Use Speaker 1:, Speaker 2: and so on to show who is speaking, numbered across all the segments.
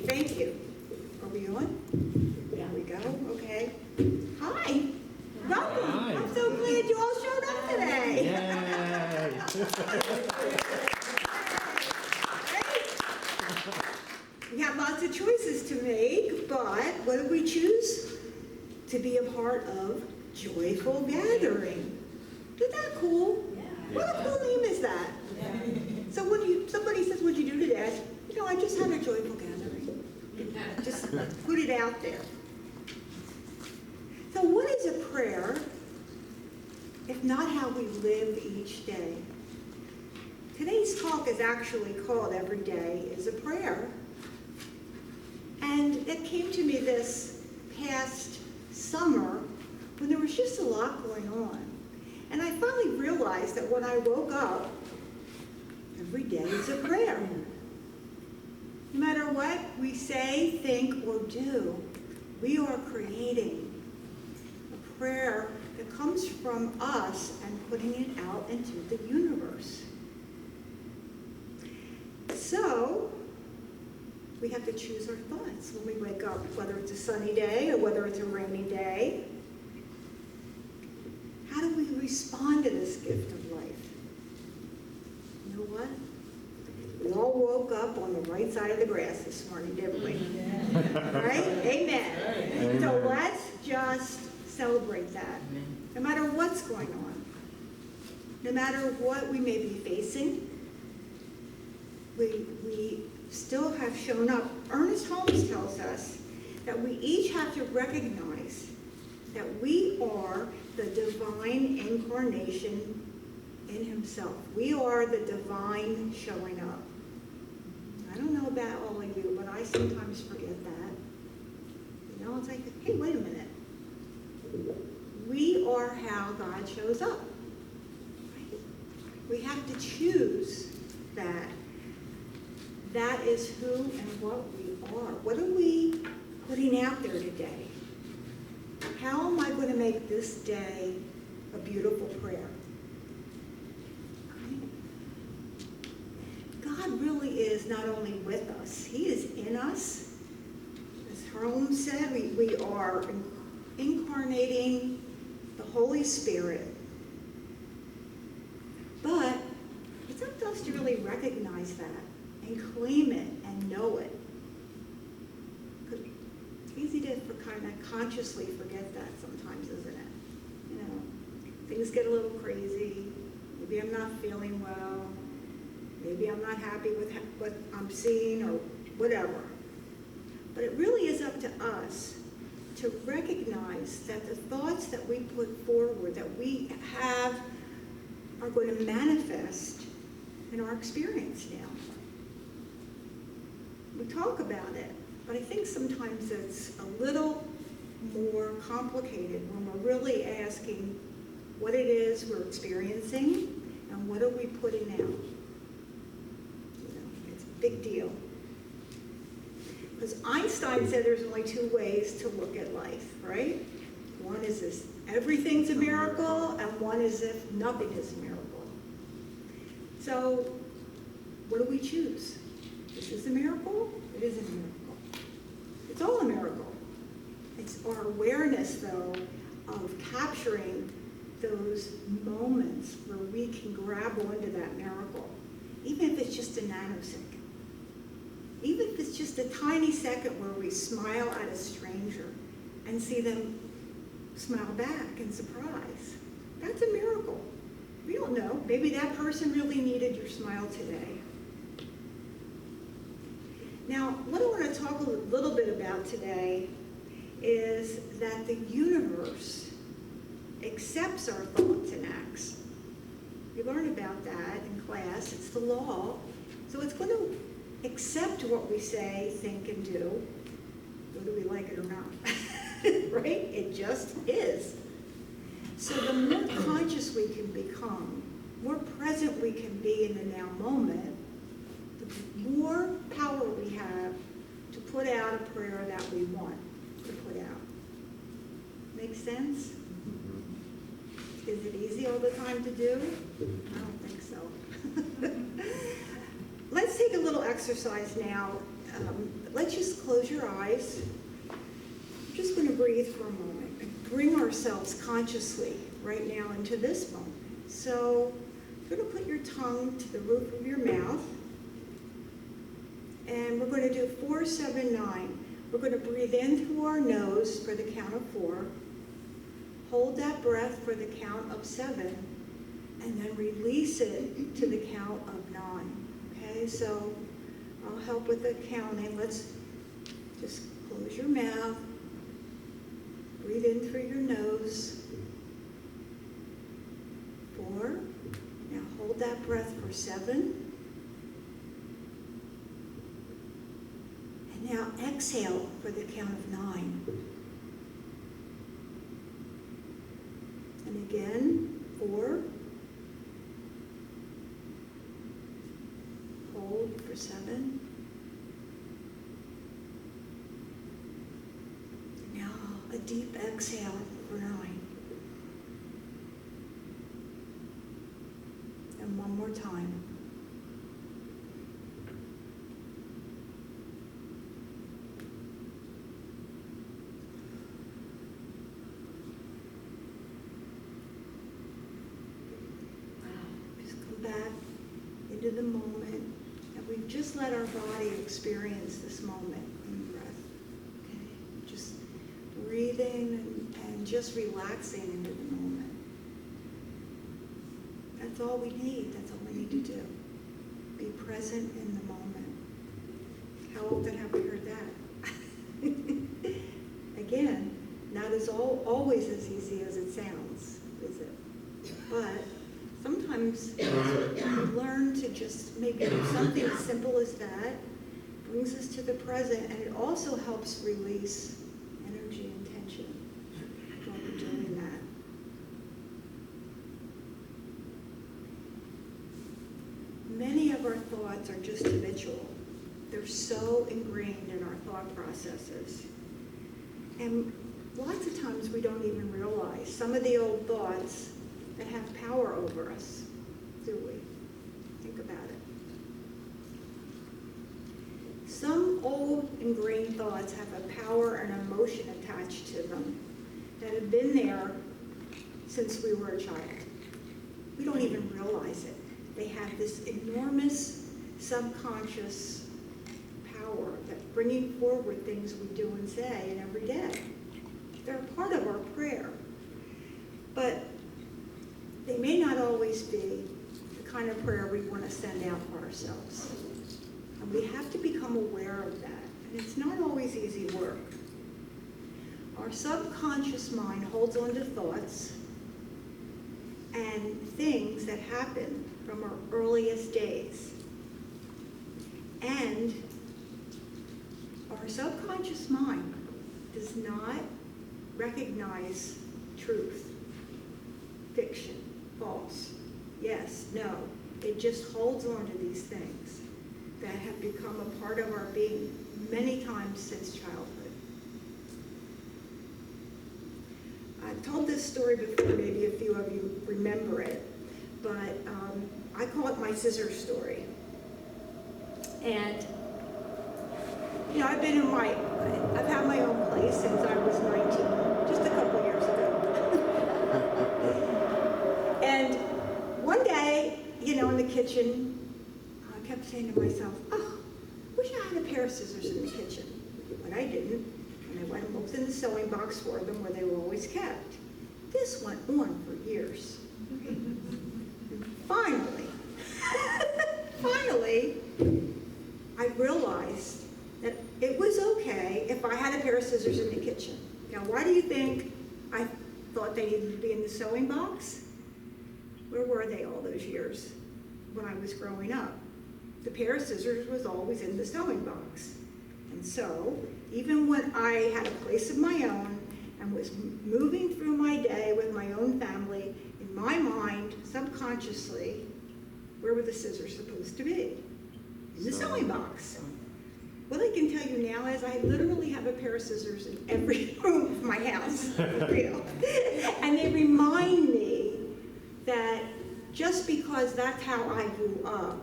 Speaker 1: Thank you. Are we on? There we go. Okay. Hi. Welcome.
Speaker 2: Hi.
Speaker 1: I'm so glad you all showed up today.
Speaker 2: Yay!
Speaker 1: We have lots of choices to make, but what do we choose? To be a part of Joyful Gathering. Isn't that cool? What a cool name is that? So when somebody says, what'd you do today? I just had a joyful gathering. Just put it out there. So what is a prayer if not how we live each day? Today's talk is actually called Every Day is a Prayer. And it came to me this past summer when there was just a lot going on. And I finally realized that when I woke up, every day is a prayer. No matter what we say, think, or do, we are creating a prayer that comes from us and putting it out into the universe. So, we have to choose our thoughts when we wake up, whether it's a sunny day or whether it's a rainy day. How do we respond to this gift of life? You know what? We all woke up on the right side of the grass this morning, didn't we? Right? Amen. So let's just celebrate that. No matter what's going on, no matter what we may be facing, we still have shown up. Ernest Holmes tells us that we each have to recognize that we are the divine incarnation in himself. We are the divine showing up. I don't know about all of you, but I sometimes forget that. It's like, hey, wait a minute. We are how God shows up. Right? We have to choose that. That is who and what we are. What are we putting out there today? How am I going to make this day a beautiful prayer? God really is not only with us, he is in us. As Holmes said, we are incarnating the Holy Spirit. But it's up to us to really recognize that and claim it and know it. It's easy to kind of consciously forget that sometimes, isn't it? Things get a little crazy. Maybe I'm not feeling well. Maybe I'm not happy with what I'm seeing or whatever. But it really is up to us to recognize that the thoughts that we put forward, that we have, are going to manifest in our experience now. We talk about it, but I think sometimes it's a little more complicated when we're really asking what it is we're experiencing and what are we putting out. It's a big deal. Because Einstein said there's only two ways to look at life, right? One is this, everything's a miracle, and one is if nothing is a miracle. So, what do we choose? This is a miracle? It is a miracle. It's all a miracle. It's our awareness, though, of capturing those moments where we can grab onto that miracle, even if it's just a nanosecond. Even if it's just a tiny second where we smile at a stranger and see them smile back in surprise. That's a miracle. We don't know. Maybe that person really needed your smile today. Now, what I want to talk a little bit about today is that the universe accepts our thoughts and acts. We learn about that in class. It's the law. So it's going to accept what we say, think, and do, whether we like it or not. Right? It just is. So the more conscious we can become, more present we can be in the now moment, the more power we have to put out a prayer that we want to put out. Make sense? Is it easy all the time to do? I don't think so. Let's take a little exercise now. But let's just close your eyes. I'm just going to breathe for a moment and bring ourselves consciously right now into this moment. So you're going to put your tongue to the roof of your mouth. And we're going to do 4, 7, 9. We're going to breathe in through our nose for the count of 4. Hold that breath for the count of 7. And then release it to the count of 9. Okay, so I'll help with the counting. Let's just close your mouth. Breathe in through your nose. 4. Now hold that breath for 7. And now exhale for the count of 9. And again, 4. Hold for 7. Now a deep exhale for 9. And one more time. Back into the moment, and we've just let our body experience this moment in breath. Okay, just breathing and just relaxing into the moment. That's all we need. That's all we need to do. Be present in the moment. How often have we heard that? Again, not as always as easy as it sounds, is it? But sometimes we learn to just make it something as simple as that, brings us to the present, and it also helps release energy and tension while we're doing that. Many of our thoughts are just habitual. They're so ingrained in our thought processes. And lots of times we don't even realize some of the old thoughts that have power over us, do we? Think about it. Some old ingrained thoughts have a power and emotion attached to them that have been there since we were a child. We don't even realize it. They have this enormous subconscious power that's bringing forward things we do and say and every day. They're a part of our prayer. But they may not always be the kind of prayer we want to send out for ourselves. And we have to become aware of that. And it's not always easy work. Our subconscious mind holds on to thoughts and things that happen from our earliest days. And our subconscious mind does not recognize truth, fiction, false, yes, no. It just holds on to these things that have become a part of our being many times since childhood. I've told this story before, maybe a few of you remember it, but I call it my scissor story. And, you know, I've had my own place since I was 19, just a couple years ago. And one day, you know, in the kitchen, I kept saying to myself, oh, wish I had a pair of scissors in the kitchen. But I didn't. And I went and looked in the sewing box for them where they were always kept. This went on for years. And finally, I realized that it was okay if I had a pair of scissors in the kitchen. Now, why do you think I thought they needed to be in the sewing box? Where were they all those years when I was growing up? The pair of scissors was always in the sewing box. And so, even when I had a place of my own and was moving through my day with my own family, in my mind, subconsciously, where were the scissors supposed to be? In the sewing box. What I can tell you now is I literally have a pair of scissors in every room of my house, for real. And they remind me that just because that's how I grew up,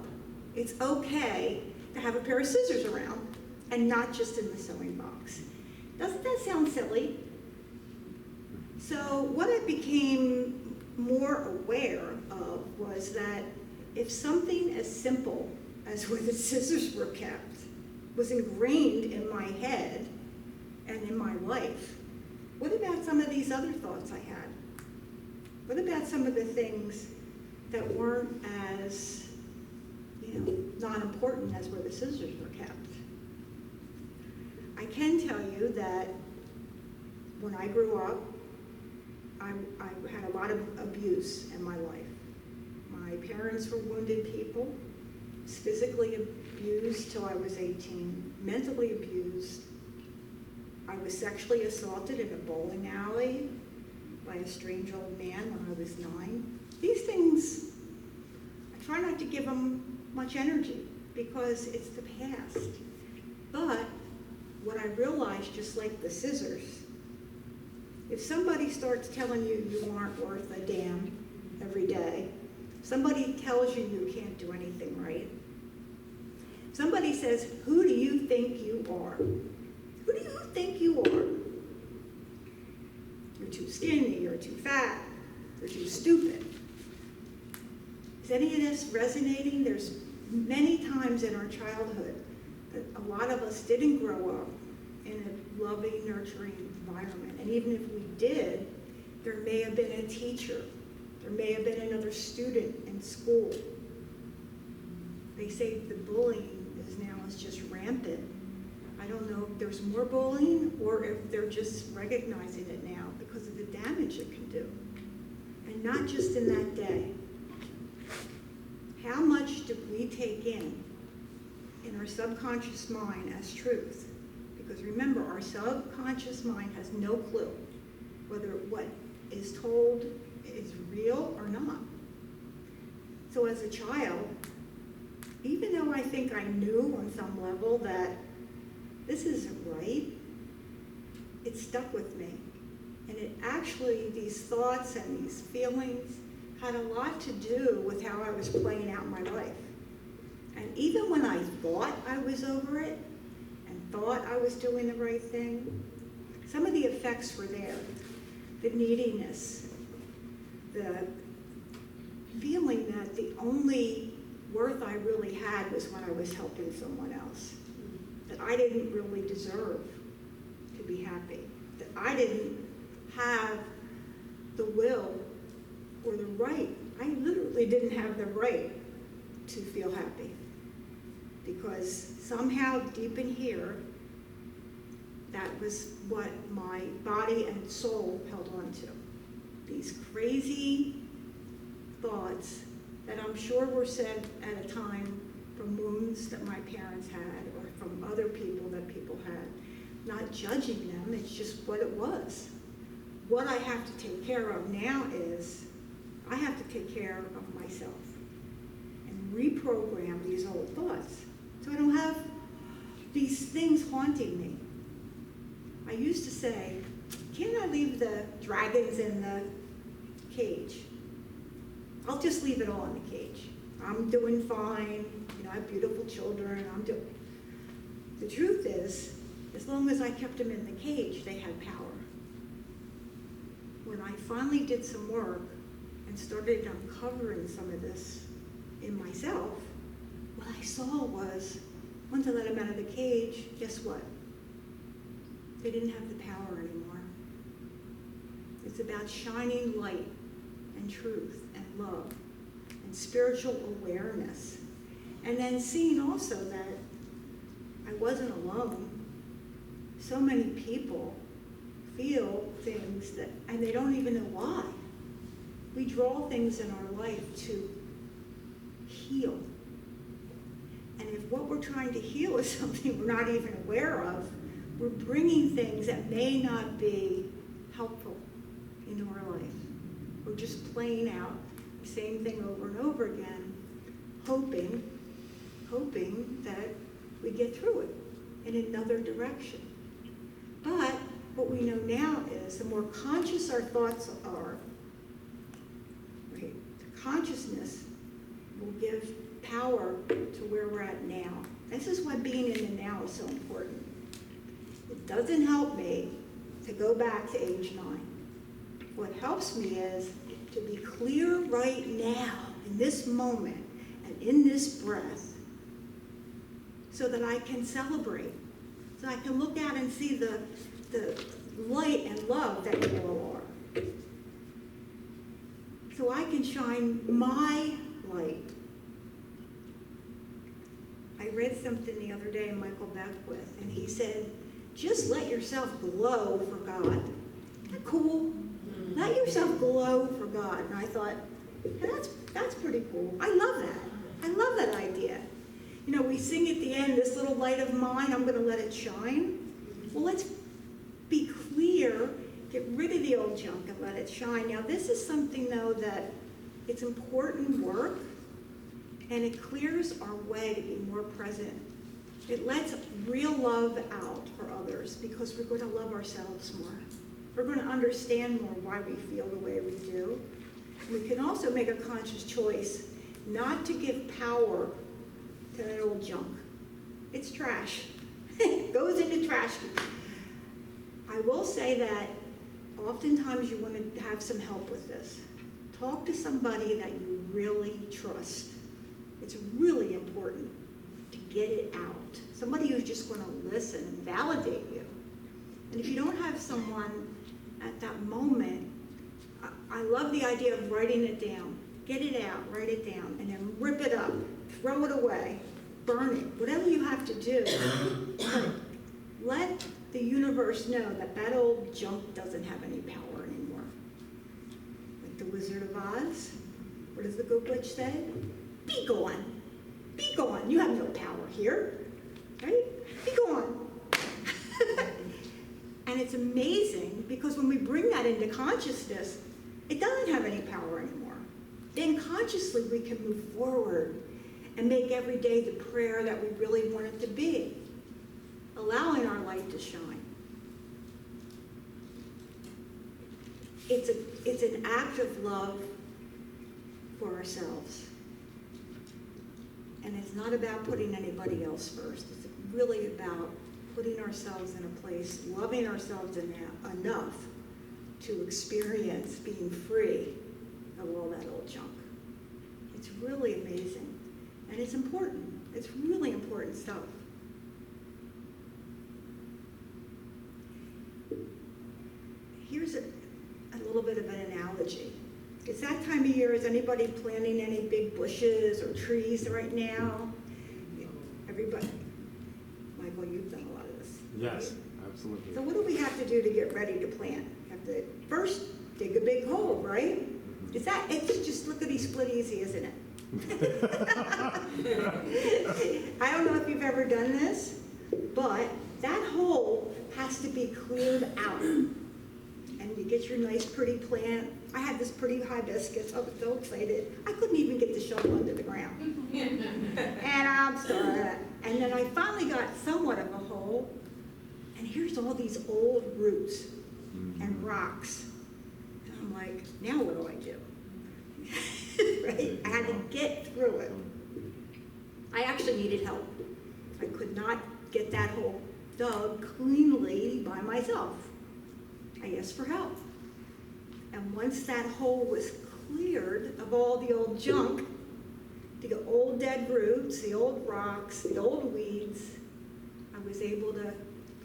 Speaker 1: it's okay to have a pair of scissors around and not just in the sewing box. Doesn't that sound silly? So what I became more aware of was that if something as simple as where the scissors were kept was ingrained in my head and in my life, what about some of these other thoughts I had? What about some of the things that weren't as, not important as where the scissors were kept? I can tell you that when I grew up, I had a lot of abuse in my life. My parents were wounded people, was physically abused till I was 18, mentally abused. I was sexually assaulted in a bowling alley by a strange old man when I was 9. These things, I try not to give them much energy because it's the past. But what I realized, just like the scissors, if somebody starts telling you you aren't worth a damn every day, somebody tells you you can't do anything right, somebody says, who do you think you are? Who do you think you are? You're too skinny, you're too fat, you're too stupid. Is any of this resonating? There's many times in our childhood that a lot of us didn't grow up in a loving, nurturing environment. And even if we did, there may have been a teacher, there may have been another student in school. They say the bullying is just rampant. I don't know if there's more bullying or if they're just recognizing it now because of the damage it can do. And not just in that day. How much do we take in our subconscious mind as truth? Because remember, our subconscious mind has no clue whether what is told is real or not. So as a child, even though I think I knew on some level that this isn't right, it stuck with me. And it actually, these thoughts and these feelings had a lot to do with how I was playing out my life. And even when I thought I was over it and thought I was doing the right thing, some of the effects were there. The neediness, the feeling that the only worth I really had was when I was helping someone else. That I didn't really deserve to be happy. That I didn't have the will or the right. I literally didn't have the right to feel happy. Because somehow deep in here, that was what my body and soul held on to. These crazy thoughts that I'm sure were said at a time from wounds that my parents had or from other people that people had. Not judging them, it's just what it was. What I have to take care of now is I have to take care of myself and reprogram these old thoughts so I don't have these things haunting me. I used to say, can't I leave the dragons in the cage? I'll just leave it all in the cage. I'm doing fine, I have beautiful children, The truth is, as long as I kept them in the cage, they had power. When I finally did some work and started uncovering some of this in myself, what I saw was, once I let them out of the cage, guess what? They didn't have the power anymore. It's about shining light and truth and love and spiritual awareness. And then seeing also that I wasn't alone. So many people feel things that, and they don't even know why. We draw things in our life to heal. And if what we're trying to heal is something we're not even aware of, we're bringing things that may not be helpful into our life. We're just playing out the same thing over and over again, hoping that we get through it in another direction. But what we know now is the more conscious our thoughts are, right, the consciousness will give power to where we're at now. This is why being in the now is so important. It doesn't help me to go back to age 9. What helps me is to be clear right now, in this moment, and in this breath, so that I can celebrate, so I can look out and see the light and love that you all are. So I can shine my light. I read something the other day, Michael Beckwith, and he said, just let yourself glow for God. Isn't that cool? Let yourself glow for God. And I thought, hey, that's pretty cool. I love that. I love that idea. You know, we sing at the end, this little light of mine, I'm going to let it shine. Well, let's be clear, get rid of the old junk and let it shine. Now, this is something, though, that it's important work, and it clears our way to be more present. It lets real love out for others because we're going to love ourselves more. We're going to understand more why we feel the way we do. We can also make a conscious choice not to give power to that old junk. It's trash. It goes into trash. I will say that oftentimes you want to have some help with this. Talk to somebody that you really trust. It's really important to get it out. Somebody who's just going to listen and validate you. And if you don't have someone at that moment, I love the idea of writing it down. Get it out, write it down, and then rip it up, throw it away, burn it, whatever you have to do. But let the universe know that that old junk doesn't have any power anymore. Like the Wizard of Oz, what does the Good Witch say? Be gone. Be gone. You have no power here. Right? Be gone. And it's amazing because when we bring that into consciousness, it doesn't have any power anymore. Then consciously we can move forward and make every day the prayer that we really want it to be, allowing our light to shine. It's an act of love for ourselves. And it's not about putting anybody else first. It's really about putting ourselves in a place, loving ourselves enough to experience being free of all that old junk. It's really amazing. And it's important. It's really important stuff. Here's a little bit of an analogy. It's that time of year. Is anybody planting any big bushes or trees right now? Everybody. Michael, you've done a lot of this.
Speaker 2: Yes,
Speaker 1: right?
Speaker 2: absolutely.
Speaker 1: So what do we have to do to get ready to plant? We have to first dig a big hole, right? Is that, it's just lickety split easy, isn't it? I don't know if you've ever done this, but that hole has to be cleared out. And you get your nice pretty plant. I had this pretty hibiscus. I was so excited. I couldn't even get the shovel under the ground. And I'm sorry. And then I finally got somewhat of a hole. And here's all these old roots and rocks. And I'm like, now what do I do? Right? I had to get through it. I actually needed help. I could not get that hole dug cleanly by myself. I asked for help. And once that hole was cleared of all the old junk, the old dead roots, the old rocks, the old weeds, I was able to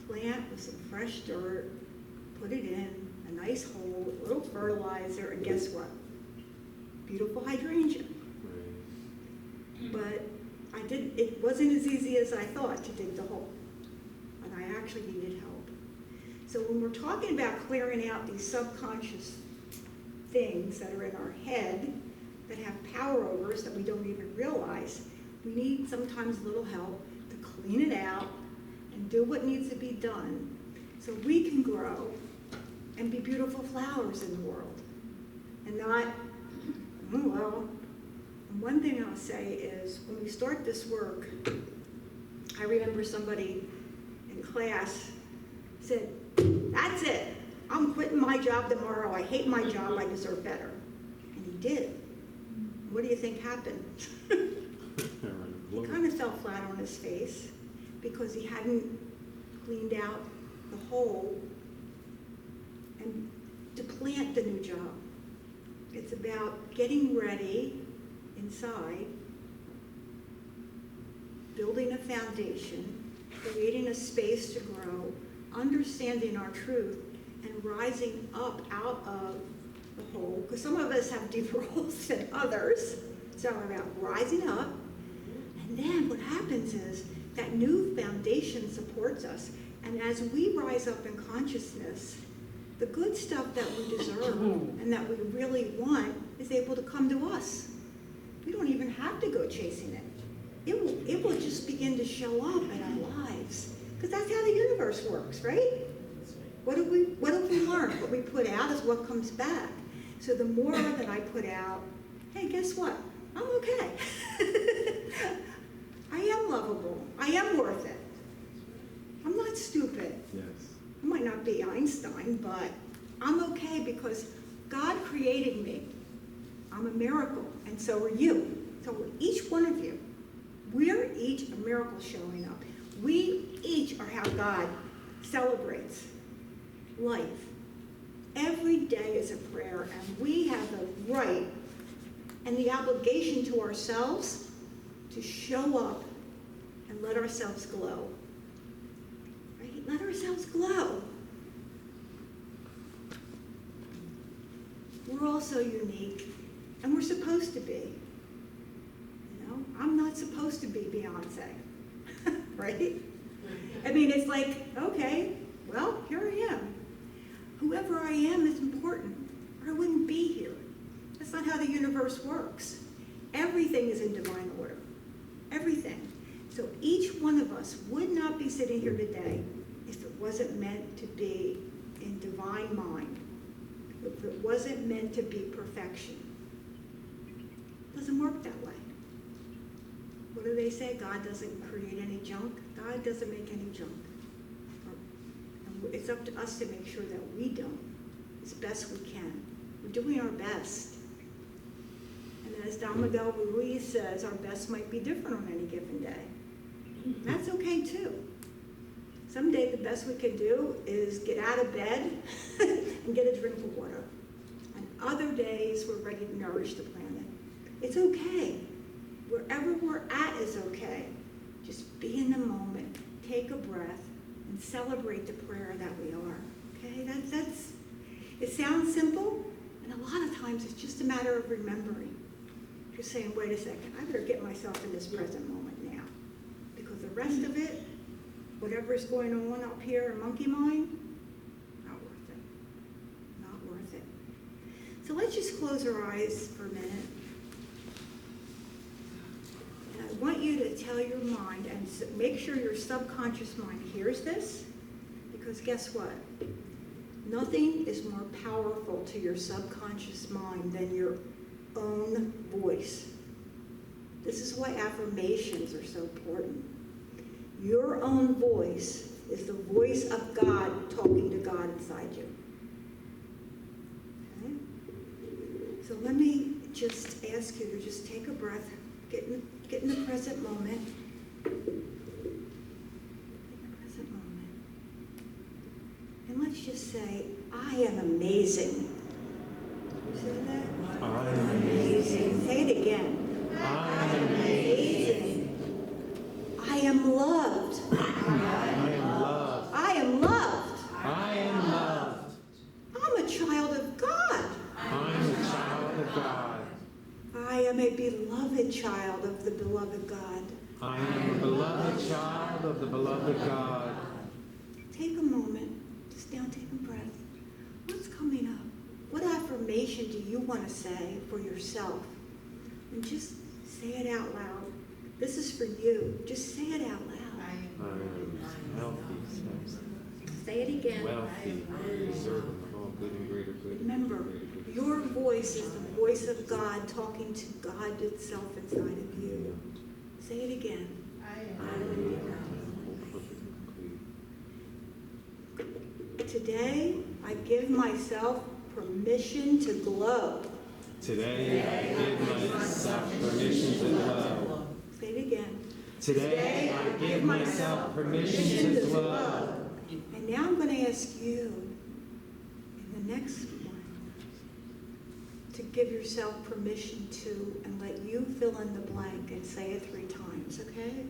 Speaker 1: plant with some fresh dirt, put it in a nice hole with a little fertilizer, and guess what? Beautiful hydrangea. But it wasn't as easy as I thought to dig the hole. And I actually needed help. So when we're talking about clearing out these subconscious things that are in our head that have power over us that we don't even realize, we need sometimes a little help to clean it out and do what needs to be done so we can grow and be beautiful flowers in the world. And not, well, one thing I'll say is when we start this work, I remember somebody in class said, "That's it. I'm quitting my job tomorrow. I hate my job. I deserve better." And he did. What do you think happened? He kind of fell flat on his face because he hadn't cleaned out the hole and to plant the new job. It's about getting ready inside, building a foundation, creating a space to grow, understanding our truth, and rising up out of the hole. Because some of us have deeper holes than others. So we're about rising up. And then what happens is that new foundation supports us. And as we rise up in consciousness, the good stuff that we deserve and that we really want is able to come to us. We don't even have to go chasing it. It will just begin to show up in our lives. Because that's how the universe works, right? What have we learned? What we put out is what comes back. So the more that I put out, hey, guess what? I'm okay. I am lovable. I am worth it. I'm not stupid.
Speaker 2: Yes.
Speaker 1: I might not be Einstein, but I'm okay because God created me. I'm a miracle, and so are you. So are each one of you. We're each a miracle showing up. We each are how God celebrates life. Every day is a prayer, and we have the right and the obligation to ourselves to show up and let ourselves glow. Right? Let ourselves glow. We're all so unique, and we're supposed to be. You know, I'm not supposed to be Beyonce, right? I mean, it's like, okay, well, here I am. Whoever I am is important, or I wouldn't be here. That's not how the universe works. Everything is in divine order. Everything. So each one of us would not be sitting here today if it wasn't meant to be in divine mind. If it wasn't meant to be perfection. It doesn't work that way. What do they say? God doesn't create any junk. God doesn't make any junk. And it's up to us to make sure that we don't, as best we can. We're doing our best. And as Don Miguel Ruiz says, our best might be different on any given day. That's okay too. Someday the best we can do is get out of bed and get a drink of water. And other days we're ready to nourish the planet. It's okay. Wherever we're at is okay. Just be in the moment, take a breath, and celebrate the prayer that we are. Okay, that's. It sounds simple, and a lot of times it's just a matter of remembering. Just saying, wait a second, I better get myself in this present moment now, because the rest of it, whatever is going on up here in monkey mind, not worth it. Not worth it. So let's just close our eyes for a minute. And I want you to tell your mind and make sure your subconscious mind hears this, because guess what? Nothing is more powerful to your subconscious mind than your own voice. This is why affirmations are so important. Your own voice is the voice of God talking to God inside you. Okay? So let me just ask you to just take a breath, get in the present moment. And let's just say, I am amazing. You say that?
Speaker 2: I am amazing.
Speaker 1: Say it again.
Speaker 2: I am amazing.
Speaker 1: I am loved.
Speaker 2: I am loved.
Speaker 1: I am loved.
Speaker 2: I am loved.
Speaker 1: I'm a child of God.
Speaker 2: I'm a child of God.
Speaker 1: I am a beloved child of the beloved God.
Speaker 2: I am a beloved child of the beloved God.
Speaker 1: Take a moment. Just now take a breath. What's coming up? What affirmation do you want to say for yourself? And just say it out loud. This is for you. Just say it out loud.
Speaker 2: I am healthy,
Speaker 1: Say it again.
Speaker 2: wealthy, deserving of all good and greater good.
Speaker 1: Remember, your voice is the voice of God talking to God itself inside of you. Say it again. Today, I give myself permission to glow.
Speaker 2: Today I give myself permission to love.
Speaker 1: Say it again.
Speaker 2: Today, I give myself permission to love.
Speaker 1: And now I'm going to ask you, in the next one, to give yourself permission to, and let you fill in the blank and say it 3 times, okay?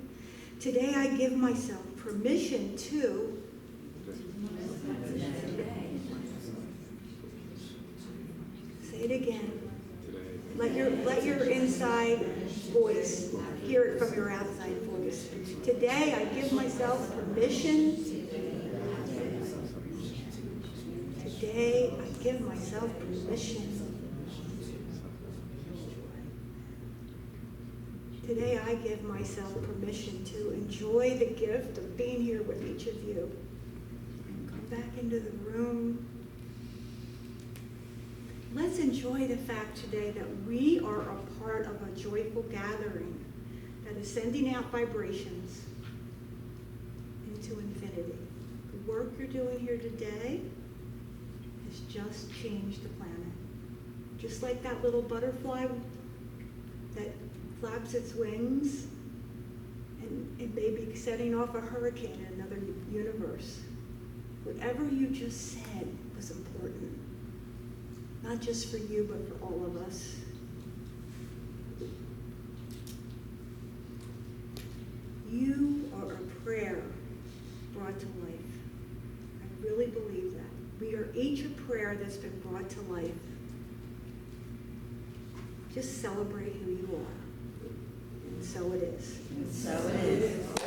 Speaker 1: Today, I give myself permission to. Say it again. Let your inside voice hear it from your outside voice. Today, I give myself permission. Today, I give myself permission. Today, I give myself permission to enjoy the gift of being here with each of you. Come back into the room. Let's enjoy the fact today that we are a part of a joyful gathering that is sending out vibrations into infinity. The work you're doing here today has just changed the planet. Just like that little butterfly that flaps its wings and it may be setting off a hurricane in another universe. Whatever you just said was important. Not just for you, but for all of us. You are a prayer brought to life. I really believe that. We are each a prayer that's been brought to life. Just celebrate who you are. And so it is.
Speaker 3: And so it is.